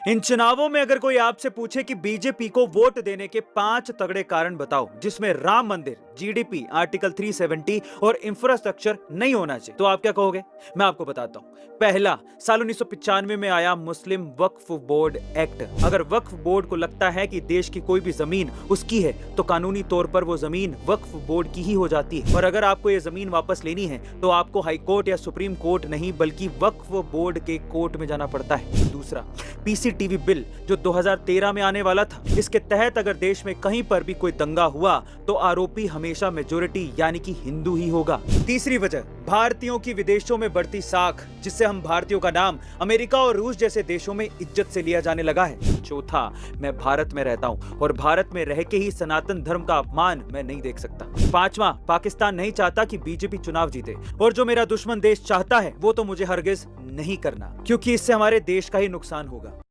इन चुनावों में अगर कोई आपसे पूछे कि बीजेपी को वोट देने के 5 तगड़े कारण बताओ जिसमें राम मंदिर, जीडीपी, आर्टिकल 370 और इंफ्रास्ट्रक्चर नहीं होना चाहिए, तो आप क्या कहोगे? मैं आपको बताता हूं। पहला, साल 1995 में आया मुस्लिम वक्फ बोर्ड एक्ट। अगर वक्फ बोर्ड को लगता है कि देश की कोई भी जमीन उसकी है, तो कानूनी तौर पर वो जमीन वक्फ बोर्ड की ही हो जाती है। और अगर आपको ये जमीन वापस लेनी है, तो आपको हाई कोर्ट या सुप्रीम कोर्ट नहीं बल्कि वक्फ बोर्ड के कोर्ट में जाना पड़ता है। दूसरा, पीसीटीवी बिल जो 2013 में आने वाला था। इसके तहत अगर देश में कहीं पर भी कोई दंगा हुआ तो आरोपी हमेशा मेजोरिटी यानी कि हिंदू ही होगा। तीसरी वजह, भारतीयों की विदेशों में बढ़ती साख, जिससे हम भारतीयों का नाम अमेरिका और रूस जैसे देशों में इज्जत से लिया जाने लगा है। चौथा, मैं भारत में रहता हूं और भारत में रह के ही सनातन धर्म का अपमान मैं नहीं देख सकता। पांचवा, पाकिस्तान नहीं चाहता कि बीजेपी चुनाव जीते, और जो मेरा दुश्मन देश चाहता है वो तो मुझे हरगिज नहीं करना, क्योंकि इससे हमारे देश का ही नुकसान होगा।